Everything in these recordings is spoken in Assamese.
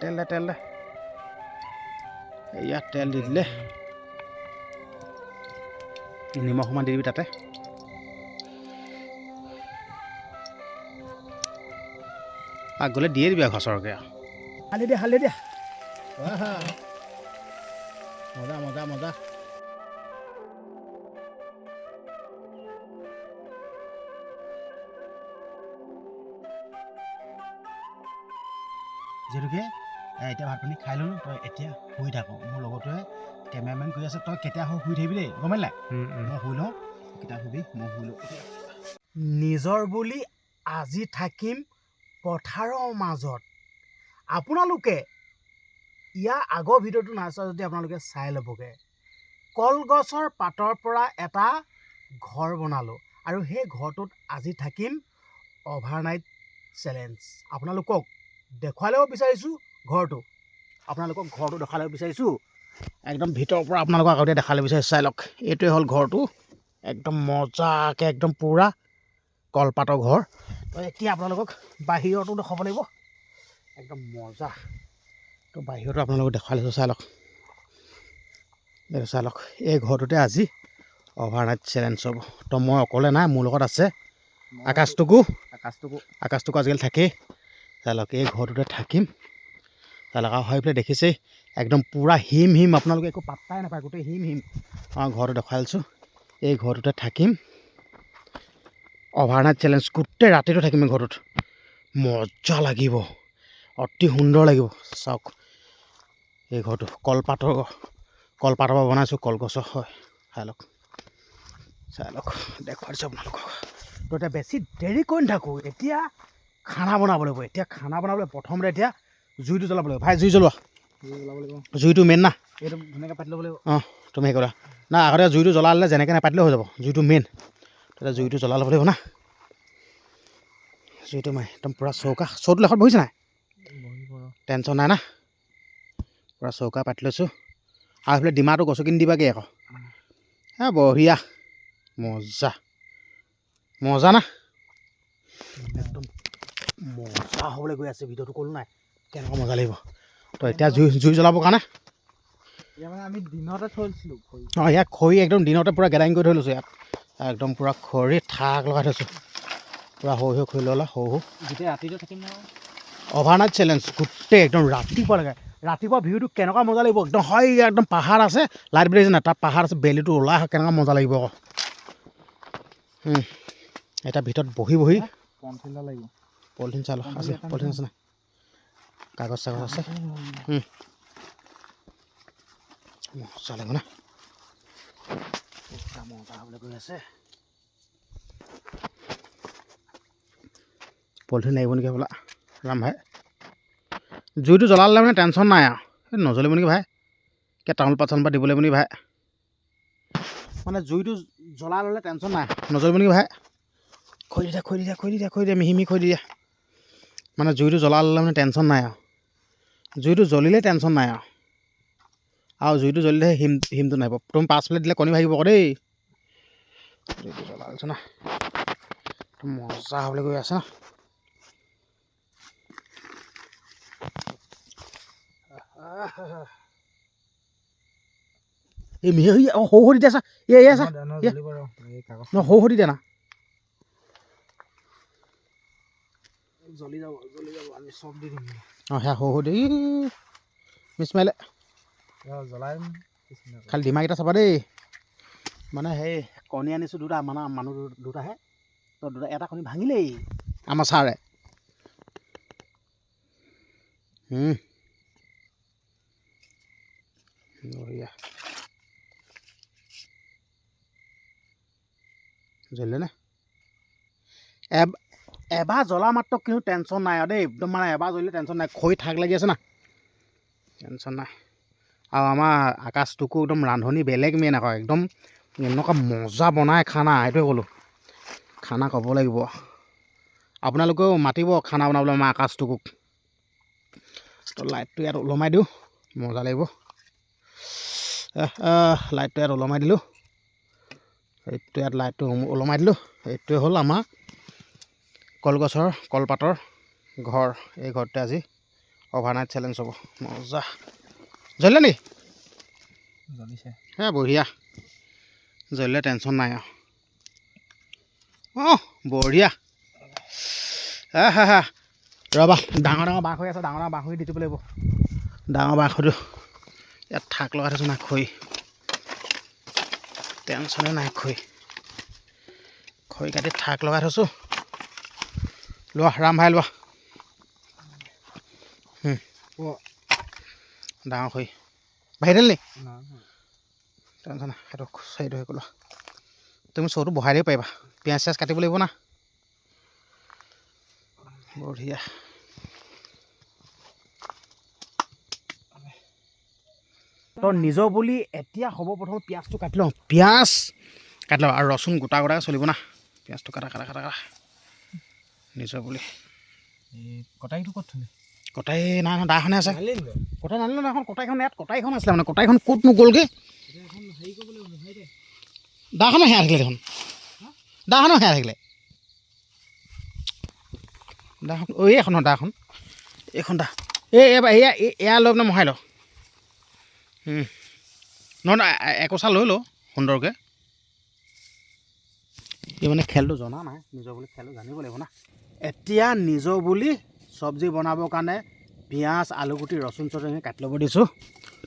তেল দে তেল দে ইয়াত তেল দি দিলে নিমখ অকণমান দি দিবি তাতে পাক গ'লে দিয়ে দিবি ঘচৰকৈ হালি দে মজা মজা মজা যিহেতুকে এতিয়া ভাত পানী খাই ল'লোঁ তই এতিয়া শুই থাক মোৰ লগৰটোৱে কেমেৰামেন কৰি আছে তই কেতিয়া শুই থাকিবি দেই গম পালি নাই মই শুই লওঁ কেতিয়া শুবি মই শুই লওঁ নিজৰ বুলি আজি থাকিম পথাৰৰ মাজত আপোনালোকে ইয়াৰ আগৰ ভিডিঅ'টো নাচা যদি আপোনালোকে চাই ল'বগৈ কলগছৰ পাতৰ পৰা এটা ঘৰ বনালোঁ আৰু সেই ঘৰটোত আজি থাকিম অভাৰনাইট চেলেঞ্জ আপোনালোকক দেখুৱাই ল'ব বিচাৰিছোঁ ঘৰটো আপোনালোকক ঘৰটো দেখাই ল'ব বিচাৰিছোঁ একদম ভিতৰৰ পৰা আপোনালোকক আগতে দেখাই ল'ব বিচাৰিছোঁ চাই লওক এইটোৱে হ'ল ঘৰটো একদম মজাকৈ একদম পূৰা কলপাতৰ ঘৰ তো এতিয়া আপোনালোকক বাহিৰতো দেখাব লাগিব একদম মজা তো বাহিৰতো আপোনালোকক দেখাই লৈছোঁ চাই লওক এইটো চাই লওক এই ঘৰটোতে আজি অভাৰনাইট চেলেঞ্জ হ'ব তো মই অকলে নাই মোৰ লগত আছে আকাশটোকো আজিকালি থাকেই চাই লওক এই ঘৰটোতে থাকিম চাই লওক আৰু হৈ পেলাই দেখিছেই একদম পূৰা হিম আপোনালোকে একো পাত্তাই নাপায় গোটেই হিম আমাৰ ঘৰটো দেখাই লৈছোঁ এই ঘৰটোতে থাকিম অভাৰনাইট চেলেঞ্জ গোটেই ৰাতিটো থাকিম এই ঘৰটোত মজা লাগিব অতি সুন্দৰ লাগিব চাওক এই ঘৰটো কলপাতৰ পৰা বনাইছোঁ কলগছৰ হয় চাই লওক দেখুৱাই দিছোঁ আপোনালোকক তো এতিয়া বেছি দেৰি কৰি নাথাকোঁ এতিয়া খানা বনাব লাগিব খানা বনাবলৈ প্ৰথমতে এতিয়া জুইটো জ্বলাব লাগিব ভাই জুই জ্বলোৱা জুইটো মেইন না এইটো ধুনীয়াকৈ পাতি ল'ব লাগিব অঁ তুমি হেৰি কৰা না আগতে জুইটো জ্বলালে যেনেকৈ নাপাতিলেও হৈ যাব জুইটো মেইন তেতিয়া জুইটো জ্বলা ল'ব লাগিব না জুইটো মই একদম পূৰা চৌটো লেখত বহিছে নাই টেনশ্যন নাই না পূৰা চৌকা পাতি লৈছোঁ আৰু এইফালে ডিমাটো গছকি দিবাগৈ আকৌ বঢ়িয়া মজা না একদম মজা হ'বলৈ গৈ আছে ভিডিঅ'টো ক'লোঁ নাই কেনেকুৱা মজা লাগিব তো এতিয়া জুই জ্বলাবৰ কাৰণে আমি দিনতে থৈছিলোঁ অঁ ইয়াত খৰি একদম দিনতে পূৰা গেদাৰিং কৰি থৈ লৈছোঁ ইয়াত একদম পূৰা খৰি ঠাক লগাই থৈছোঁ পূৰা সৰু খৰি ল'লা সৰু গোটেই ৰাতিটো থাকিম নহয় অভাৰনাইট চেলেঞ্জ গোটেই একদম ৰাতিপুৱা ভিউটো কেনেকুৱা মজা লাগিব একদম হয় একদম পাহাৰ আছে লাইট বেলিছে নাই তাত পাহাৰ আছে বেলিটো ওলাই আহে কেনেকুৱা মজা লাগিব আকৌ এতিয়া ভিতৰত বহি পলিথিন চাই আছে পলিথিন আছে নাই কাগজ চাগজ আছে মজা লাগিব না মজা হ'বলৈ গৈ আছে পলিথিন লাগিব নেকি বোলা ৰাম ভাই জুইটো জ্বলালে মানে টেনশ্যন নাই আৰু নজ্বলিব নেকি ভাই তামোল পাত চামোল পাত দিব লাগিব নেকি ভাই মানে জুইটো জ্বলাই ল'লে টেনশ্যন নাই নজ্বলিব নেকি ভাই খৰি দিয়া মিহি খৰি দিয়া মানে জুইটো জ্বলাই ল'লে মানে টেনশ্যন নাই আৰু জুইটো জ্বলিলে টেনশ্যন নাই আৰু জুইটো জ্বলিলেহে হিমটো নাহিব তুমি 5 প্লেট দিলে কণী ভাগিব আকৌ দেই জুইটো জ্বলাই লৈছোঁ না মজা হ'বলৈ গৈ আছে না এই মিহি সৰু দি দিয়া চা চা সৰু দি দিয়া না জ্বলি যাব আমি চব দি দিম অঁ সেয়া সৰু দি মিছ মাৰিলে খালি ডিমাকেইটা চাবা দেই মানে সেই কণী আনিছোঁ দুটা মানে মানুহ দুটাহে তো এটা কণী ভাঙিলেই আমাৰ ছাৰে বঢ়িয়া জ্বলিলে নে এবাৰ জ্বলা মাত্ৰ কিন্তু টেনশ্যন নাই আৰু দেই একদম মানে এবাৰ জ্বলিলে টেনশ্যন নাই খৰি ঠাক লাগি আছে না টেনশ্যন নাই আৰু আমাৰ আকাশটোকো একদম ৰান্ধনি বেলেগ মেইন আকৌ একদম এনেকুৱা মজা বনাই খানা সেইটোৱে ক'লোঁ খানা ক'ব লাগিব আপোনালোকেও মাতিব খানা বনাবলৈ আমাৰ আকাশটোকো তো লাইটটো ইয়াত ওলমাই দিওঁ মজা লাগিব লাইটটো ইয়াত ওলমাই দিলোঁ এইটো ইয়াত লাইটটো ওলমাই দিলোঁ এইটোৱে হ'ল আমাৰ কলগছৰ কলপাতৰ ঘৰ এই ঘৰটোতে আজি অভাৰনাইট চেলেঞ্জ হ'ব মজা জ্বলিলে নি জ্বলিছে হে বঢ়িয়া জ্বলিলে টেনশ্যন নাই আৰু অঁ বঢ়িয়া হা হা ৰ'বা ডাঙৰ ডাঙৰ বাঁহ হৈ আছে ডাঙৰ ডাঙৰ বাঁহ হৈ দি দিব লাগিব ডাঙৰ বাঁহটো ইয়াত থাক লগাই থৈছোঁ না খৰি টেনশ্যনে নাই খৰি কাটি থাক লগাই থৈছোঁ লোৱা ৰাম ভাই লোৱা ডাঙৰ খৰি বাঢ়ি দিল নি টেনশ্যন নাই সেইটো চাৰিটো হৈ গ'ল তুমি চৌটো বহাই দিব পাৰিবা পিঁয়াজ চিয়াজ কাটিব লাগিব না বঢ়িয়া তোৰ নিজৰ বুলি এতিয়া হ'ব প্ৰথম পিঁয়াজটো কাটি লওঁ পিঁয়াজ কাটি লওঁ আৰু ৰচুন গোটা গোটাকৈ চলিব না পিঁয়াজটো কাটা কাটা কাটা কাটা নিজৰ বুলি কটাৰীটো ক'ত থ'লে কটাৰী নাই নহয় দাখনে আছে কটাৰী নানিলোঁ নহয় কটাৰীখন ইয়াত কটাৰীখন আছিলে মানে কটাৰীখন ক'তনো গ'লগৈ দাখনো সেয়া থাকিলে দেখোন দাখনো সেয়া থাকিলে দাখন এইখন দাখন এইখন দা এয়া এয়া লৈ পেলাই মহাই ল নহয় একোচা লৈ লওঁ সুন্দৰকৈ এই মানে খেলটো জনা নাই নিজৰ বুলি খেলটো জানিব লাগিব না এতিয়া নিজৰ বুলি চব্জি বনাবৰ কাৰণে পিঁয়াজ আলুগুটি ৰচুন চচুন কাটি ল'ব দিছোঁ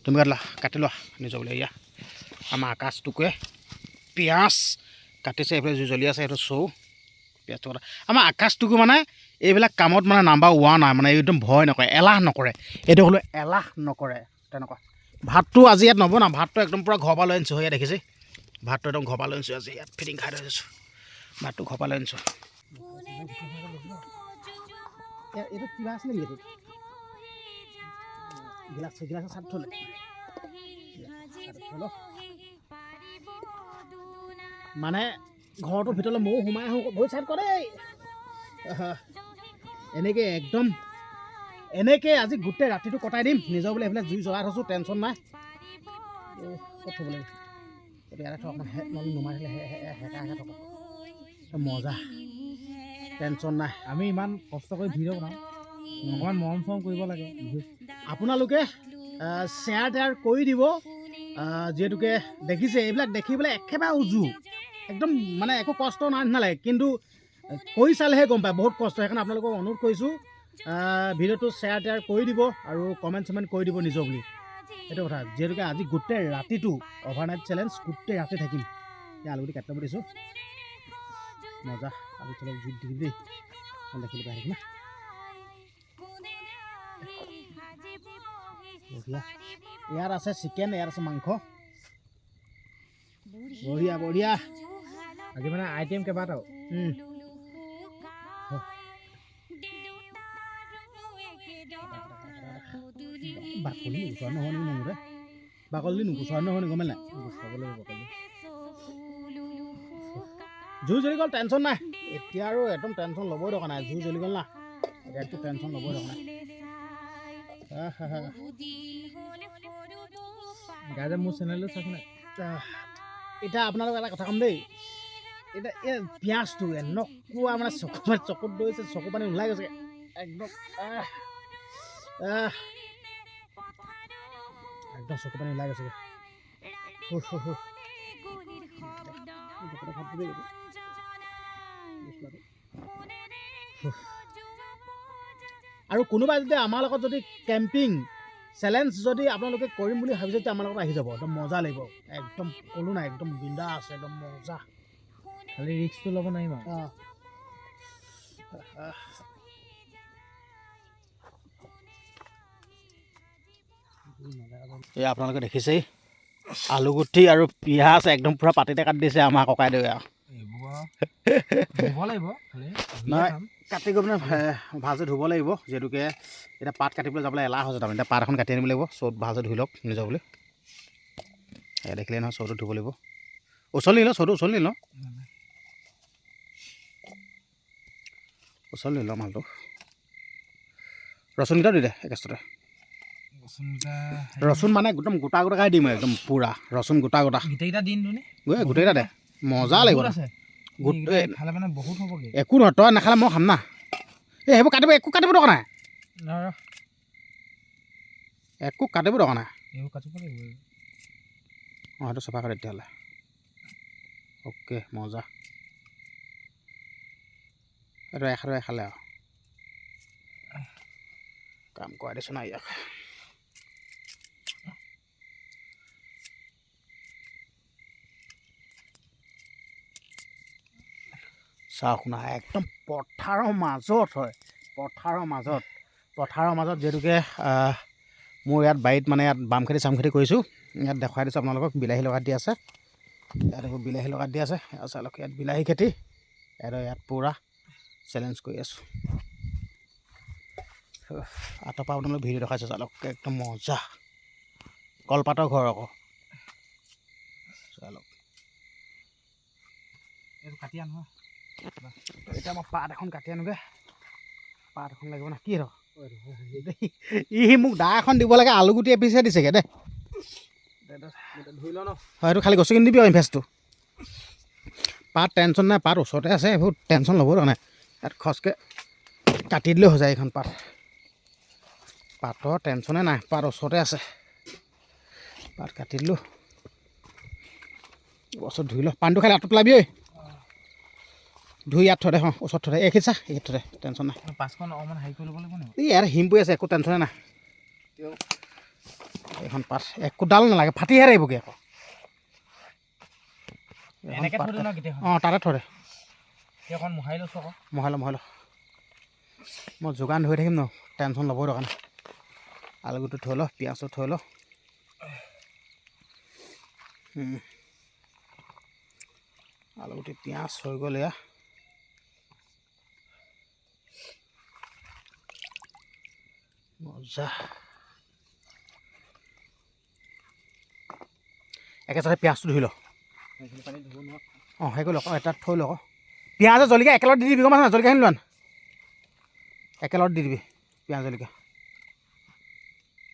তুমি কাটি লোৱা নিজৰ বুলি এয়া আমাৰ আকাশটোকে পিঁয়াজ কাটিছে এইফালে জুই জ্বলি আছে এইটো চৌ পিঁয়াজটো কটা আমাৰ আকাশটোকো মানে এইবিলাক কামত মানে নাম্বাৰ 1 হয় মানে একদম ভয় নকৰে এলাহ নকৰে এইটো হ'লেও এলাহ নকৰে তেনেকুৱা ভাতটো আজি ইয়াত নবনা ভাতটো একদম পূৰা ঘৰৰ পৰা লৈ আনিছোঁ ইয়াত দেখিছে ভাতটো একদম ঘৰৰ পৰা লৈ আনিছোঁ আজি ইয়াত ফিটিং খাই থৈ দিছোঁ ভাতটো ঘৰৰ পৰা লৈ আনিছোঁ এইটো কিবা আছিলে নেকি গিলাচ চাট থ'লে মানে ঘৰটোৰ ভিতৰলৈ ময়ো সোমাই আহোঁ ভৰি চাইড কৰে এনেকৈ একদম এনেকৈ আজি গোটেই ৰাতিটো কটাই দিম নিজৰ বোলে এইফালে জুই জ্বলাই থৈছোঁ টেনশ্যন নাই ক'ত থ'ব লাগিব ইয়াতে থওক নহ'লে নুমাই থ'লে হেঁকা থকক মজা টেনশ্যন নাই আমি ইমান কষ্ট কৰি ভিডিঅ' বনাওঁ অকণমান মৰম চৰম কৰিব লাগে আপোনালোকে শ্বেয়াৰ টেয়াৰ কৰি দিব যিহেতুকে দেখিছে এইবিলাক দেখি পেলাই একেবাৰে উজু একদম মানে একো কষ্ট নাই নালাগে কিন্তু কৰি চালেহে গম পায় বহুত কষ্ট সেইকাৰণে আপোনালোকক অনুৰোধ কৰিছোঁ ভিডিঅ'টো শ্বেয়াৰ টেয়াৰ কৰি দিব আৰু কমেণ্ট চমেণ্ট কৰি দিব নিজৰ বুলি সেইটো কথা যিহেতুকে আজি গোটেই ৰাতিটো অভাৰনাইট চেলেঞ্জ গোটেই ৰাতি থাকিম এই আলুগুটি কাটি ল'ব দিছোঁ মজা আলু চলক জুইত দি দেই দেখিলে পাই থাকিম বঢ়িয়া ইয়াত আছে চিকেন ইয়াত আছে মাংস বঢ়িয়া বঢ়িয়া আজি মানে আইটেম কেইবাটাও বাকলি গুচোৱা নহয় নেকি মমতে বাকলি নুগুচোৱা নহয় গমে নাই গুচাব লাগিব বাকলি জুই জ্বলি গ'ল টেনশ্যন নাই এতিয়া আৰু একদম টেনশ্যন ল'বই দৰকাৰ নাই জুই জ্বলি গ'ল না এতিয়া একো টেনশ্যন ল'বই দৰকাৰ নাই গাইজে মোৰ চেনেলটো চাওক নাই এতিয়া আপোনালোক এটা কথা ক'ম দেই এতিয়া এই পিঁয়াজটো এনেকুৱা মানে চকুত দৌৰিছে চকু পানী ওলাই গৈছে একদম একদম চকু পানী ওলাই গৈছে আৰু কোনোবাই যদি আমাৰ লগত যদি কেম্পিং চেলেঞ্জ যদি আপোনালোকে কৰিম বুলি ভাবিছে তেতিয়া আমাৰ লগত আহি যাব একদম মজা লাগিব একদম ক'লো নাই একদম বিন্দা আছে একদম মজা খালি ৰিক্সটো ল'ব নোৱাৰিম আৰু এই আপোনালোকে দেখিছেই আলুগুটি আৰু পিঁয়াজ একদম পূৰা পাতিতে কাটি দিছে আমাৰ ককাই দেউৱে আৰু নহয় কাটি গৈ পিনে ভালকৈ ধুব লাগিব যিহেতুকে এতিয়া পাত কাটিবলৈ যাবলৈ এলাহ হৈছে তাৰমানে এতিয়া পাত এখন কাটি আনিব লাগিব চৌত ভালকৈ ধুই লওক নিজৰ বুলি দেখিলে নহয় চৌটো ধুব লাগিব ওচৰ নি লওঁ চৌটো ওচৰ নি লওঁ ওচৰ নি লওঁ মালটো ৰচুনকেইটাও দি দে একেষ্টতে ৰচুন মানে একদম গোটা গোটাকৈ দিম একদম পূৰা ৰচুন গোটা গোটা গোটেইকেইটা দিন গোটেইকেইটা দে মজা লাগিব খালে মানে বহুত হ'বগৈ একো নহয় তই নাখালে মই খাম না এই সেইবোৰ কাটিব একো কাটিব দৰকাৰ নাই একো কাটিব দৰকাৰ নাই এইবোৰ কাটিব লাগিব অঁ সেইটো চফা কৰে তেতিয়াহ'লে অ'কে মজা এইটো এখালে খালে আৰু কাম কৰাই দিছোঁ না ইয়াক চাওক শুনা একদম পথাৰৰ মাজত হয় পথাৰৰ মাজত যিহেতুকে মোৰ ইয়াত বাৰীত মানে ইয়াত বাম খেতি চাম খেতি কৰিছোঁ ইয়াত দেখুৱাই দিছোঁ আপোনালোকক বিলাহী লগাই দি আছে ইয়াত এইবোৰ বিলাহী লগাই দি আছে চালক ইয়াত বিলাহী খেতি ইয়াত পূৰা চেলেঞ্জ কৰি আছোঁ আঁতৰ পৰা আপোনালোক ভিডিঅ' দেখাইছোঁ চালক একদম মজা কলপাতৰ ঘৰ আকৌ চালক এইটো কাটি আনো এতিয়া মই পাত এখন কাটি আনোগৈ পাত এখন লাগিব না কি ই মোক দা এখন দিব লাগে আলু গুটি এপিচে দিছেগৈ দে ধুই লওঁ ন হয় এইটো খালি গছকি নিদিবি আৰু ইনভেষ্টটো পাত টেনশ্যন নাই পাত ওচৰতে আছে এইবোৰ টেনশ্যন ল'ব নাই ইয়াত খচকৈ কাটি দিলেও হৈ যায় এইখন পাতৰ টেনশ্যনে নাই পাত ওচৰতে আছে পাত কাটি দিলোঁ ওচৰত ধুই লওঁ পানীটো খালি হাতত পেলাবি ঐ ধুই ইয়াত থৈ দে অঁ ওচৰত থৈ দে এইখিত চা এইখিত থৈ দে টেনশ্যন নাই পাঁচখন অকণমান হেৰি কৰি ল'ব লাগিব নি এই ইয়াত হিম পৰি আছে একো টেনশ্যনে নাই এইখন পাত একোডাল নালাগে ফাটিহে আহিবগৈ আকৌ এনেকৈ থৈ দিওঁ ন গোটেইখন অঁ তাতে থৈ দে অকণ মোহাৰি লৈছোঁ আকৌ মোহাই ল মই যোগান ধৰি থাকিম ন টেনশ্যন ল'বই দৰকাৰ নাই আলুগুটি থৈ ল পিঁয়াজটো থৈ ল আলুগুটি পিঁয়াজ হৈ গ'ল এয়া মজা একেচাতে পিঁয়াজটো ধুই ল অঁ সেই কৰি লওক তাত থৈ লওক পিঁয়াজ জলকীয়া একেলগত দি দিবি গম পাইছ নাই জলকীয়াখিনি লোৱা একেলগত দি দিবি পিঁয়াজ জলকীয়া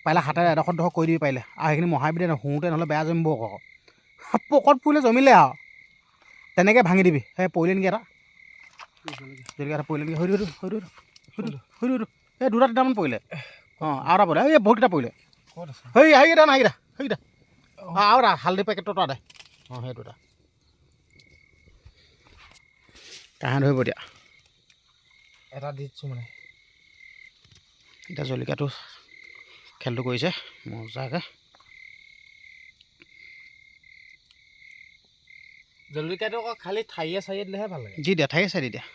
পাৰিলে হাতেৰে এডোখৰ কৰি দিবি পাৰিলে আৰু সেইখিনি মহাবি দে শুওঁতে নহ'লে বেয়া জমিব আকৌ পকত পৰিলে জমিলে আৰু তেনেকৈ ভাঙি দিবি সেই পৰিলে নেকি এটা জলকীয়া এটা পৰিলে নেকি হৈ এই দুটা তিনিটামান পৰিলে অঁ আৰু এটা পৰিলে এই বহুতকেইটা পৰিলে ক'ত আছে সেইকেইটা নাই সেইকেইটা আৰু এটা হালধি পেকেটটো এটা দে অঁ সেইটো এটা কাহে ধৰিব এতিয়া এটা দি দিছোঁ মানে এতিয়া জলকীয়াটো খেলটো কৰিছে মজাকৈ জলকীয়াটো আকৌ খালি ঠাৰিয়ে চাৰিয়ে দিলেহে ভাল লাগে যি দিয়া ঠাৰিয়ে চাই দি দিয়া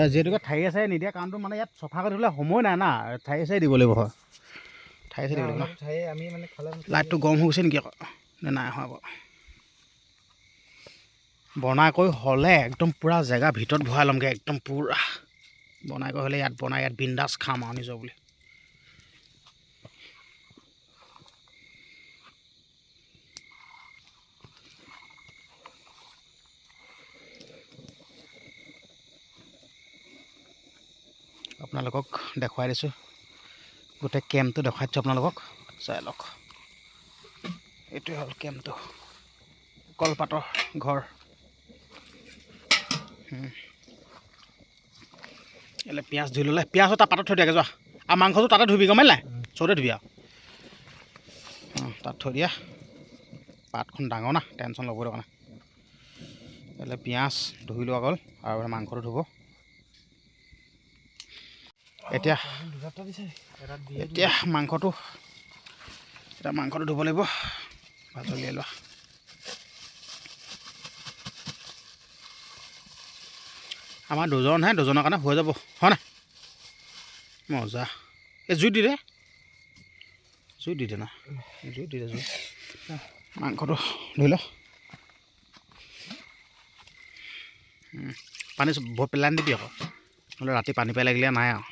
যিহেতুকে ঠাৰিয়ে চাই নিদিয়া কাৰণটো মানে ইয়াত চফা কৰি দিবলৈ সময় নাই না ঠাৰিয়ে চাই দিব লাগিব হয় ঠাৰিয়ে চাই দিব লাগিব ঠাৰিয়ে আমি মানে খালে লাইটটো গৰম হৈ গৈছে নেকি আকৌ নে নাই হোৱা বাৰু বনাই কৰি হ'লে একদম পূৰা জেগা ভিতৰত ভৰাই ল'মগৈ একদম পূৰা বনাই কৰি হ'লে ইয়াত বিন্দাছ খাম আৰু নিজৰ বুলি আপোনালোকক দেখুৱাই দিছোঁ গোটেই কেম্পটো দেখুৱাই দিছোঁ আপোনালোকক চাই লওক এইটোৱে হ'ল কেম্পটো কলপাতৰ ঘৰ এলে পিঁয়াজ ধুই ল'লে পিঁয়াজো তাৰ পাতত থৈ দিয়াকৈ যোৱা আৰু মাংসটো তাতে ধুবি গম নাই চৌতে ধুবি আৰু অঁ তাত থৈ দিয়া পাতখন ডাঙৰ না টেনশ্যন ল'বই দৰকাৰ নাই এলে পিঁয়াজ ধুই লোৱা গ'ল আৰু মাংসটো ধুব এতিয়া মাংসটো ধুব লাগিব ভাত উলিয়াই লোৱা আমাৰ দুজনহে দুজনৰ কাৰণে হৈ যাব হয় নাই মজা এই জুইত দি দে না জুইত দি দে মাংসটো ধুই ল পানী বহুত পেলাই নিদিবি আকৌ নহ'লে ৰাতি পানী পাই লাগিলে নাই আৰু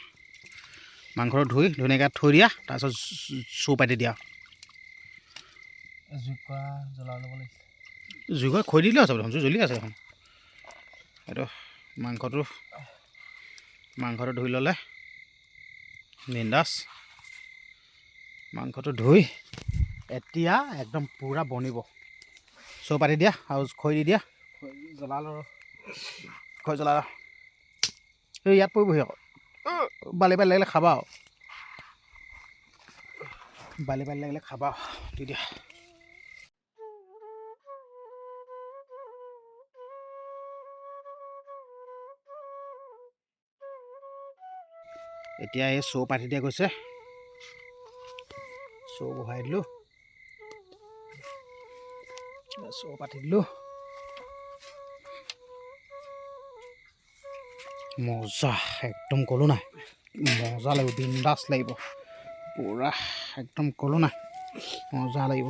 মাংসটো ধুই ধুনীয়াকৈ থৈ দিয়া তাৰপিছত চৌ পাতি দিয়া জুই কৰা খৈ দিলেও আছে দেখোন জুই জ্বলি আছে এখন এইটো মাংসটো ধুই ল'লে বিন্দাছ মাংসটো ধুই এতিয়া একদম পূৰা বনিব চৌ পাতি দিয়া আৰু খৈ দি দিয়া খৈ জ্বলা এই ইয়াত পৰিবহি আকৌ বালি লাগিলে খাবা আৰু বালি বালি লাগিলে খাবা দি দিয়া এতিয়া এই চৌ পাতি দিয়া গৈছে চৌ বহাই দিলোঁ চৌ পাতি দিলোঁ মজা একদম ক'লো নাই মজা লাগিব বিন্দাছ লাগিব পুৰা একদম ক'লো নাই মজা লাগিব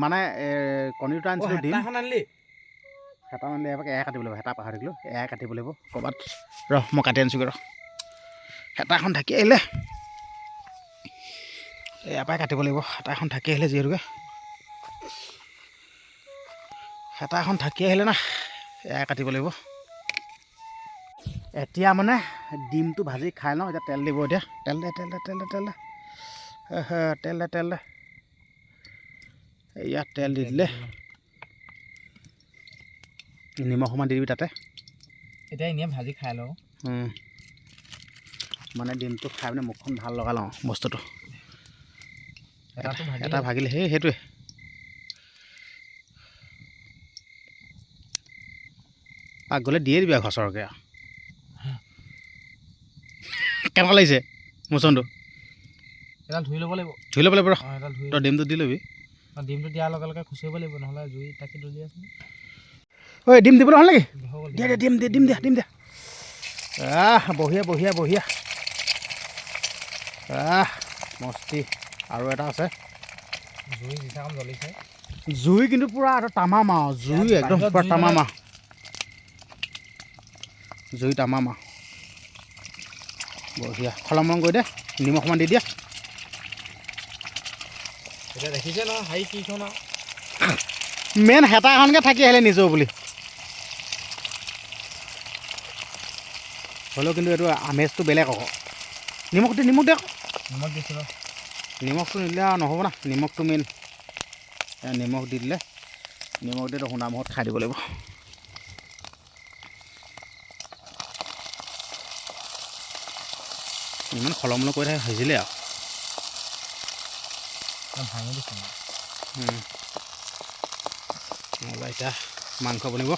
মানে কণীটো আনিছিলোঁ দিম আনিলি হেতা মানে এবাৰ এয়া কাটিব লাগিব হেতা পাহৰি থাকিলোঁ এয়া কাটিব লাগিব ক'ৰবাত ৰহ মই কাটি আনিছোঁগৈ ৰহ হেতাখন ঢাকি আহিলে এয়া পৰাই কাটিব লাগিব হেতাখন ঢাকি আহিলে যিহেতুকে হেতাখন ঢাকি আহিলে না এয়া কাটিব লাগিব এতিয়া মানে ডিমটো ভাজি খাই লওঁ এতিয়া তেল দিব এতিয়া তেল দে তেল দে তেল দে তেল দে তেল দে তেল দে ইয়াত তেল দি দিলে নিমখ অকণমান দি দিবি তাতে এতিয়া এনেই ভাজি খাই লওঁ মানে ডিমটো খাই মানে মুখখন ভাল লগা লওঁ বস্তুটো এটাটো এটা ভাগিলে সেইটোৱে পাক গ'লে দিয়ে দিবি আৰু ঘচৰকৈ আৰু কেনেকুৱা লাগিছে মোচনটো এডাল ধুই ল'ব লাগিব ৰহ এডাল ধুই তই ডিমটো দি ল'বি ডিমটো দিয়াৰ লগে লগে খুচিব লাগিব নহ'লে জুই তাকি জ্বলি আছে ঐ ডিম দিবলৈ হ'ল নেকি দিয়া দিয়া ডিম দিয়া বঢ়িয়া বঢ়িয়া বঢ়িয়া মস্তি আৰু এটা আছে জুই যিচাখন জ্বলিছে জুই কিন্তু পূৰা আৰু তামাম আৰু জুই একদম পূৰা তামাম আৰু জুই তামাম আৰু বঢ়িয়া খলমলম কৰি দে নিমখ অকণমান দি দিয়া এতিয়া দেখিছে নহয় হাই কিখন আৰু মেইন হেতা এখনকৈ থাকি আহিলে নিজৰ বুলি হ'লেও কিন্তু এইটো আমেজটো বেলেগ আকৌ নিমখ দে নিমখ দিছোঁ নিমখটো নিদিলে আৰু নহ'ব না নিমখটো মেইন নিমখ দি দিলে নিমখ দিটো সোণা মুখত খাই দিব লাগিব ইমান খলমল কৰি থাকে সিজিলে আৰু ভাঙি দিছোঁ এতিয়া মাংস বনিব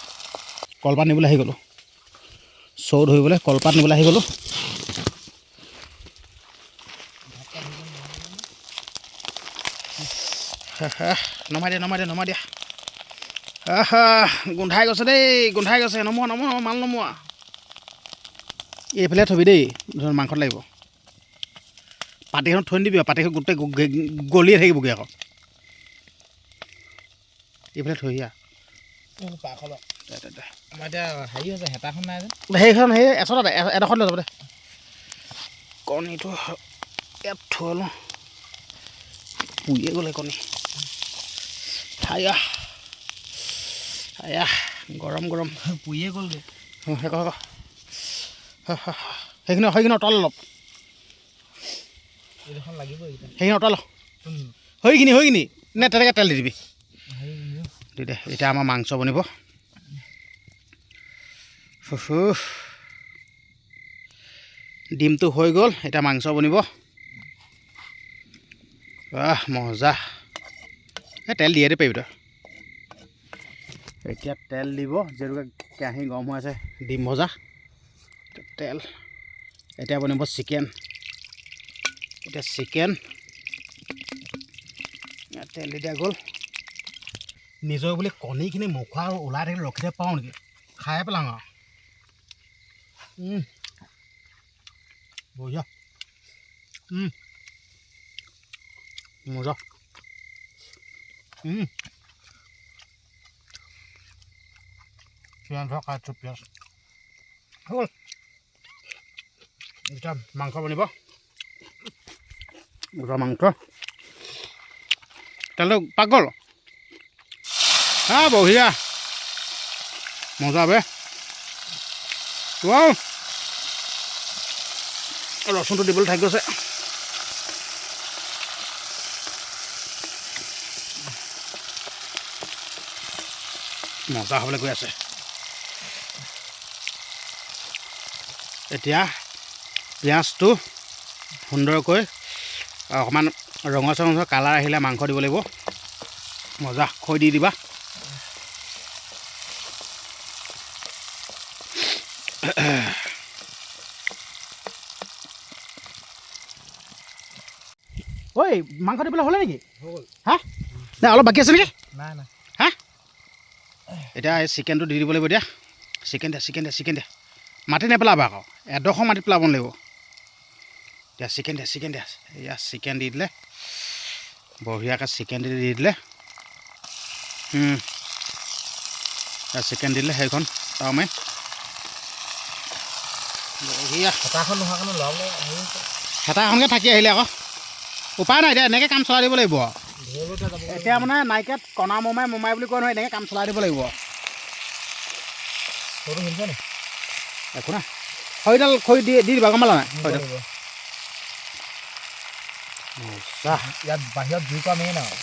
কলপাত নিবলৈ আহি গ'লোঁ চৌ ধৰিবলৈ কলপাত নিবলৈ আহি গ'লোঁ নমাই দিয়া গোন্ধাই গৈছে দেই গোন্ধাই গৈছে নমোৱা মাল নমোৱা এইফালে থবি দেই মাংসত লাগিব পাতিখন থৈ নিদিবি আৰু পাতিখন গোটেই গলিয়ে থাকিবগৈ আকৌ এইফালে থৈ দিয়া আমাৰ এতিয়া হেৰি হৈছে হেতাখন নাই যে সেইখন সেই এচটাতে এডোখৰত লৈ যাব দে কণীটো ইয়াত থৈ লওঁ পুৰিয়ে গ'লে কণী গৰম পুৰিয়ে গ'লগৈ সেইখিনি অঁতল অলপ এইডোখন লাগিব সেইখিনি অঁতল হৈখিনি নে তেনেকৈ তেল দি দিবি দি দে এতিয়া আমাৰ মাংস বনিব ডিমটো হৈ গ'ল এতিয়া মাংস বনিব মজা তেল দিয়ে পাৰিবি তই এতিয়া তেল দিব যিহেতুকে কেৰাহী গৰম হৈ আছে ডিম ভজা তেল এতিয়া বনিব চিকেন এতিয়া চিকেন তেল দি দিয়া গ'ল নিজৰ বুলি কণীখিনি মুখা ওলাই থাকিলে ৰখি থাকিব পাওঁ নেকি খাই পেলাওঁ আৰু বঢ়িয়া মজা পিঁয়াজ কাটছোঁ পিঁয়াজ হ'ল এতিয়া মাংস বনিব মজা মাংস তেলটো পাক গ'ল বঢ়িয়া মজা বে ৱাও ৰচুনটো দিবলৈ থাকি গৈছে মজা হ'বলৈ গৈ আছে এতিয়া পিঁয়াজটো সুন্দৰকৈ অকণমান ৰঙচুৱা কালাৰ আহিলে মাংস দিব লাগিব মজা খৈ দি দিবা ঐ মাংস দিবলৈ হ'লে নেকি হা নাই অলপ বাকী আছে নেকি নাই নাই হা এতিয়া এই চিকেনটো দি দিব লাগিব এতিয়া চিকেন দিয়া মাটি নেপেলাবা আকৌ এডোখৰ মাটিত পেলাব লাগিব এতিয়া চিকেন দিয়া এয়া চিকেন দি দিলে বঢ়িয়াকৈ চিকেন দি দিলে চিকেন দিলে সেইখন তাৰমানে বঢ়িয়া হেতাখন নোহোৱা কাৰণে লৰাবলৈ হেতাখনকৈ থাকি আহিলে আকৌ উপায় নাই এতিয়া এনেকৈ কাম চলাই দিব লাগিব এতিয়া মানে নাইকেট কণা মোমাই বুলি কয় নহয় এনেকৈ কাম চলাই দিব লাগিব একো নাই খৰিডাল খৰি দি দিবা গম পালা নাই খৰিডাল ইয়াত বাহিৰত জুই কৰা মেইন আৰু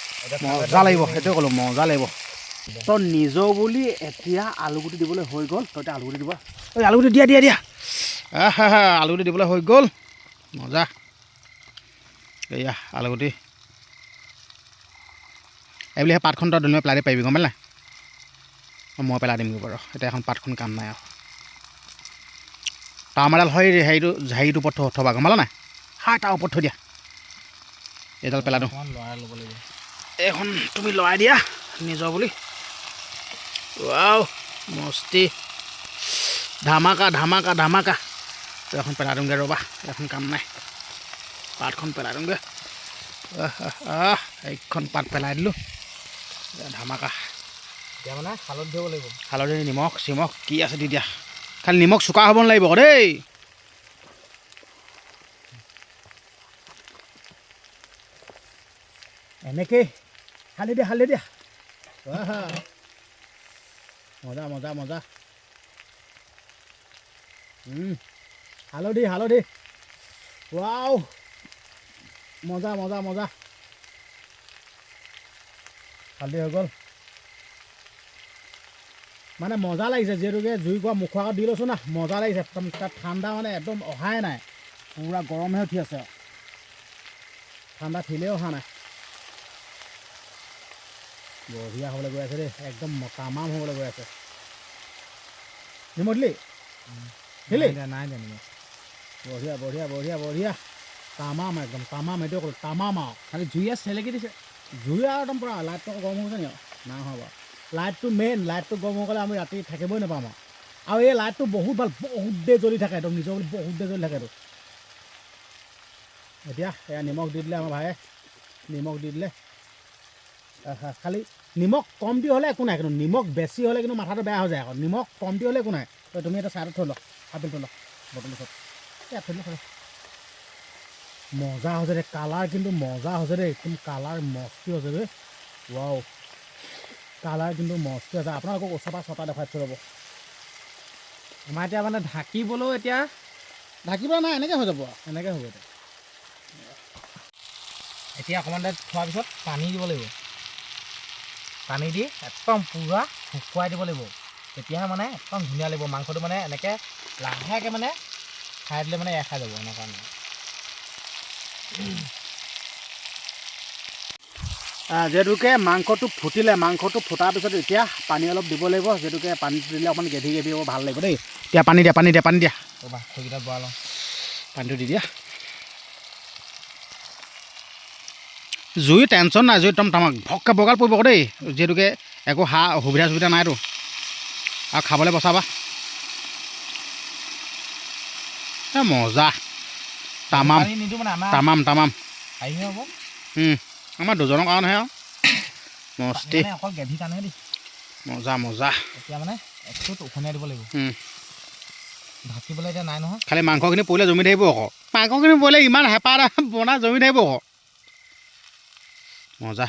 মজা লাগিব সেইটোৱে ক'লোঁ মজা লাগিব তই নিজৰ বুলি এতিয়া আলুগুটি দিবলৈ হৈ গ'ল তই এতিয়া আলুগুটি দিব ঐ আলুগুটি দিয়া আলুগুটি দিবলৈ হৈ গ'ল মজা এয়া আলুগুটি এইবুলি সেই পাতখন তই ধুনীয়া পেলাই দিব পাৰিবি গম পালে নাই মই পেলাই দিমগৈ বাৰু এতিয়া এখন পাতখন কাম নাই আৰু তামাৰডাল হয় হেৰিটোৰ ওপৰত থবা গম পালা নাই হাই তাৰ ওপৰত থৈ দিয়া এইডাল পেলাই দিওঁ লৰাই ল'ব লাগিব এইখন তুমি লৰাই দিয়া নিজৰ বুলি ৱাও মস্তি ধামাকা এখন পেলাই দিওঁগৈ ৰ'বা এখন কাম নাই পাতখন পেলাই দিওঁগৈ এইখন পাত পেলাই দিলোঁ ধামাকা এতিয়া মানে হালধি দিব লাগিব হালধি নিমখ চিমখ কি আছে দি দিয়া খালি নিমখ চোকা হ'ব নালাগিব আকৌ দেই এনেকৈ হালধি দিয়া মজা হালধি ৱাও মজা হালধি হৈ গ'ল মানে মজা লাগিছে যিহেতুকে জুই কোৱা মুখৰ আগত দি লৈছোঁ না মজা লাগিছে একদম তাত ঠাণ্ডা মানে একদম অহাই নাই পূৰা গৰমহে উঠি আছে ঠাণ্ডা ফিলেই অহা নাই বঢ়িয়া হ'বলৈ গৈ আছে দেই একদম তামাম হ'বলৈ গৈ আছে নিমখ দিলি নাই জানিব বঢ়িয়া তামাম একদম তামাম এইটোৱে ক'লোঁ তামাম আৰু খালি জুই আছে চেলেকি দিছে জুই আৰু একদম পূৰা লাইটটো গৰম হৈছে নি নাই হোৱা বাৰু লাইটটো মেইন লাইটটো গৰম হৈ গ'লে আমি ৰাতি থাকিবই নাপাম আৰু এই লাইটটো বহুত ভাল বহুত দেৰি জ্বলি থাকে একদম নিজৰ বুলি বহুত দেৰি জ্বলি থাকেতো এতিয়া এয়া নিমখ দি দিলে আমাৰ ভায়ে নিমখ দি দিলে খালি নিমখ কমটি হ'লে একো নাই কিন্তু নিমখ বেছি হ'লে কিন্তু মাথাটো বেয়া হৈ যায় আকৌ নিমখ কমটি হ'লে একো নাই তুমি এটা ছাইডত থৈ লওক আপেল থৈ লওক বটল ওচৰত এয়া থৈ লওক মজা হৈছে দেই কালাৰ কিন্তু মজা হৈছে দেই একদম কালাৰ মস্তি হৈছে দেই ৱাও কালাৰ কিন্তু মস্তি আছে আপোনালোকক ওচৰৰ পৰা ছটা দেখাই থৈ ল'ব আমাৰ এতিয়া মানে ঢাকিবলৈও এতিয়া ঢাকিব নাই এনেকৈ হৈ যাব এনেকৈ হ'ব এতিয়া অকণমান দেৰি থোৱাৰ পিছত পানী দিব লাগিব পানী দি একদম পূৰা শুকুৱাই দিব লাগিব তেতিয়াহে মানে একদম ধুনীয়া লাগিব মাংসটো মানে এনেকৈ লাহেকৈ মানে খাই দিলে মানে এৰ খাই যাব এনেকুৱা কাৰণে যিহেতুকে মাংসটো ফুটিলে মাংসটো ফুটাৰ পিছত এতিয়া পানী অলপ দিব লাগিব যিহেতুকে পানীটো দিলে অকণমান গেভি হ'ব ভাল লাগিব দেই এতিয়া পানী দিয়া ৰ'বা খৰিকেইটা বৰা লওঁ পানীটো দি দিয়া জুই টেনশ্যন নাই জুই একদম তামাক ভককৈ বগাল পৰিব আকৌ দেই যিহেতুকে একো সুবিধা নাইতো আৰু খাবলৈ বচাবা মজা তামাম নিদিওঁ মানে আমাৰ হেৰি হ'ব আমাৰ দুজনৰ কাৰণেহে আৰু মস্তি অকল গেভি কাৰণেহে দি মজা এতিয়া মানে একটুত উখনিয়াই দিব লাগিব ঢাকিবলৈ এতিয়া নাই নহয় খালি মাংসখিনি পৰিলে জমি থাকিব আকৌ মাংসখিনি পৰিলে ইমান হেঁপাহ বনাই জমি থাকিব আকৌ মজা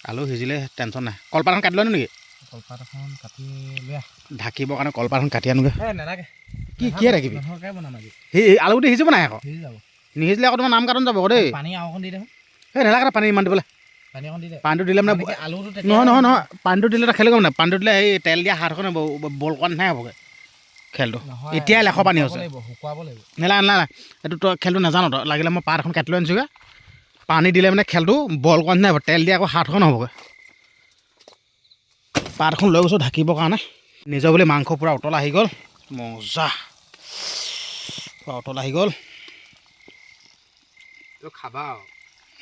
আলু সিজিলে টেনশ্যন নাই কলপাতখন কাটি লওঁ নেকি কলপাত এখন কাটি লৈ আহ ঢাকিবৰ কাৰণে কলপাতখন কাটি আনোগৈ নালাগে কি ৰাখিবি নহৰকাই বনাম আজি সেই আলুগুটি সিজিব নাই আকৌ সিজি যাব নিসিজিলে আকৌ তোমাৰ নাম কাটন যাব আকৌ দেই পানী আৰু অকণ দি দেখোন এই নালাগে পানী ইমান দিবলৈ পানী অকণ দি দে পানীটো দিলে মানে আলুটো নহয় পানীটো দিলে খেলে গম নাই পানীটো দিলে এই তেল দিয়া হাতখনে বল কৰা নিচিনাই হ'বগৈ খেলটো এতিয়াই লেখৰ পানী হৈছে শুকুৱাব লাগিব নালাগে এইটো তই খেলটো নাজানো তই লাগিলে মই পাত এখন কাটি লৈ আনিছোগৈ পানী দিলে মানে খেলটো বল কৰা নিচিনাই হ'ব তেল দিয়া আকৌ হাতখন হ'বগৈ পাত এখন লৈ গৈছোঁ ঢাকিবৰ কাৰণে নিজৰ বুলি মাংস পূৰা উতল আহি গ'ল মজা পূৰা উতল আহি গ'ল খাবা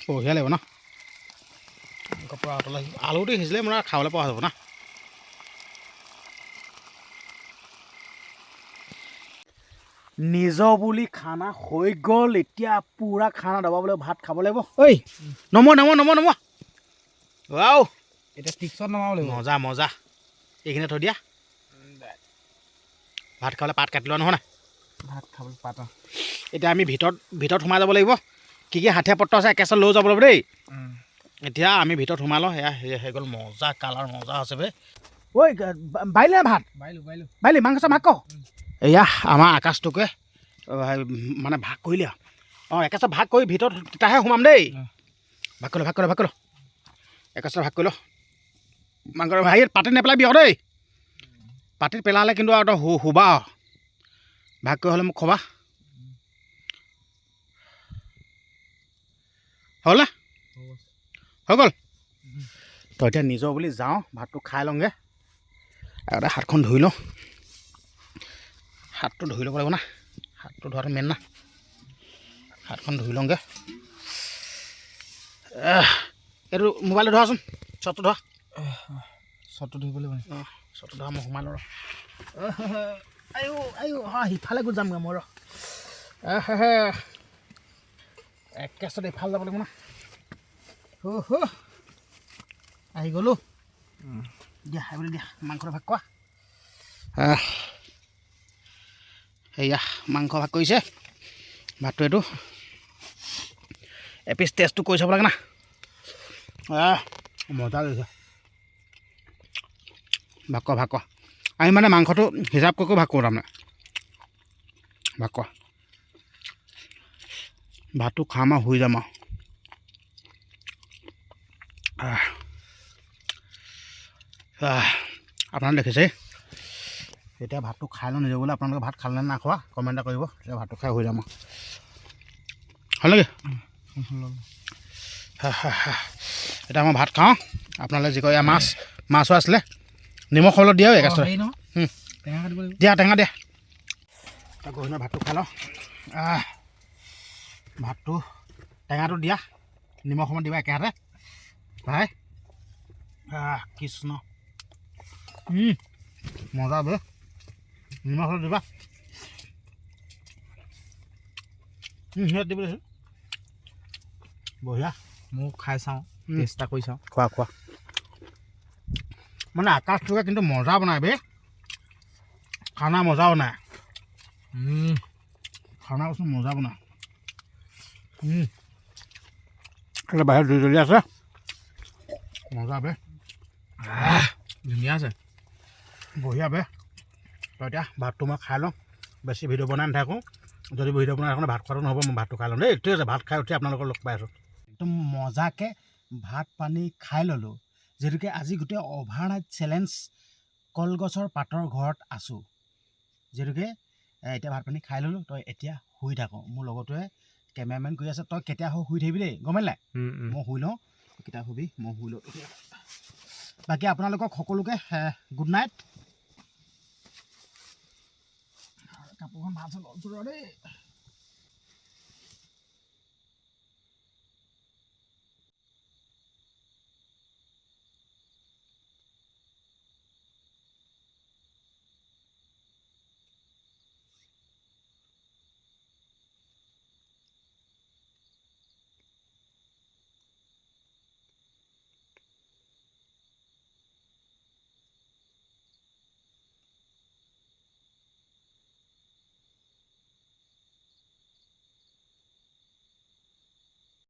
বঢ়িয়া লাগিব ন পূৰা উতল আহি আলুটো সিজিলে মানে খাবলৈ পোৱা যাব না নিজৰ বুলি খানা হৈ গ'ল এতিয়া পূৰা খানা দবাবলৈ ভাত খাব লাগিব ঐ নম ৱাও এতিয়া টিকছত নমাব লাগিব মজা মজা এইখিনি থৈ দিয়া ভাত খাবলৈ পাত কাটি লোৱা নহয় না ভাত খাবলৈ পাত এতিয়া আমি ভিতৰত সোমাই যাব লাগিব কি হাথিয়া পত্ৰ আছে একেচত লৈ যাব লাগিব দেই এতিয়া আমি ভিতৰত সোমাই লওঁ সেয়া হৈ গ'ল মজা কালাৰ মজা আছে বে ঐ বাইলে ভাত বাইলি মাংস ভাগ ক এয়া আমাৰ আকাশটোকে মানে ভাগ কৰিলে অঁ একেচত ভাগ কৰি ভিতৰত তিতাহে সোমাম দেই ভাগ কৰিলোঁ একেচত ভাগ কৰিলোঁ মাংস ভাই পাতিত নেপেলাবি আকৌ দেই পাতিত পেলালে কিন্তু আৰু তই শুবা ভাগ কৰি হ'লে মোক খবা হ'ল না হৈ গ'ল তই এতিয়া নিজৰ বুলি যাওঁ ভাতটো খাই লওঁগৈ আগতে হাতখন ধুই লওঁ হাতটো ধুই ল'ব লাগিব না হাতটো ধোৱাটো মেইন না হাতখন ধুই লওঁগৈ এইটো মোবাইলটো ধৰাচোন শ্বটটো ধৰা শ্বটটো ধৰিব লাগিব অঁ শ্বটটো ধৰা মই সোমাই লওঁ সিফালে গৈ যামগৈ মই একেচত এইফালে যাব লাগিব না আহি গ'লোঁ দিয়া বুলি দিয়া মাংসটো ভাগ কোৱা সেয়া মাংস ভাগ কৰিছে ভাতটো এইটো এপিচ টেষ্টটো কৰি চাব লাগে না মজা লাগিছে ভাগ কোৱা আমি মানে মাংসটো হিচাপ কৰি ভাগ কৰোঁ তাৰমানে ভাগ কোৱা ভাতটো খাম আৰু শুই যাম আৰু আপোনালোকে দেখিছে এতিয়া ভাতটো খাই লওঁ নিজে বোলে আপোনালোকে ভাত খালে না খোৱা কমেণ্ট এটা কৰিব তেতিয়া ভাতটো খাই হৈ যাম আৰু ভাল লাগে এতিয়া মই ভাত খাওঁ আপোনালোকে যি কয় মাছো আছিলে নিমখ অলপ দিয়া একেচতে দিয়া টেঙা দিয়া গহীনৰ ভাতটো খাই লওঁ ভাতটো টেঙাটো দিয়া নিমখ অকণমান দিবা একেহাতে ভাই কৃষ্ণ মজা বে নিমখ অলপ দিবা সিহঁত দিব বঢ়িয়া মোক খাই চাওঁ টেষ্ট কৰি চাওঁ খোৱা মানে আকাশটোকে কিন্তু মজা বনায় বে খানা মজা বনায় খানা বস্তু মজা বনায় বাহিৰত জুই জ্বলি আছে মজা বে ধুনীয়া আছে বঢ়িয়া বে তই এতিয়া ভাতটো মই খাই লওঁ বেছি ভিডিঅ' বনাই নাথাকোঁ যদি ভিডিঅ' বনাই থাকোঁ ভাত খোৱাটো নহ'ব মই ভাতটো খাই লওঁ দেই ঠিক আছে ভাত খাই উঠি আপোনালোকৰ লগ পাই আছোঁ একদম মজাকৈ ভাত পানী খাই ল'লোঁ যিহেতুকে আজি গোটেই অভাৰনাইট চেলেঞ্জ কলগছৰ পাতৰ ঘৰত আছোঁ যিহেতুকে এতিয়া ভাত পানী খাই ল'লোঁ তই এতিয়া শুই থাকোঁ মোৰ লগৰটোৱে কেমেৰামেন কৰি আছে তই কেতিয়া শুই থাকিবি দেই গম পালি নাই মই শুই লওঁ কেতিয়া শুবি মই শুই লওঁ বাকী আপোনালোকক সকলোকে গুড নাইট কাপোৰখন ভাল চাল দেই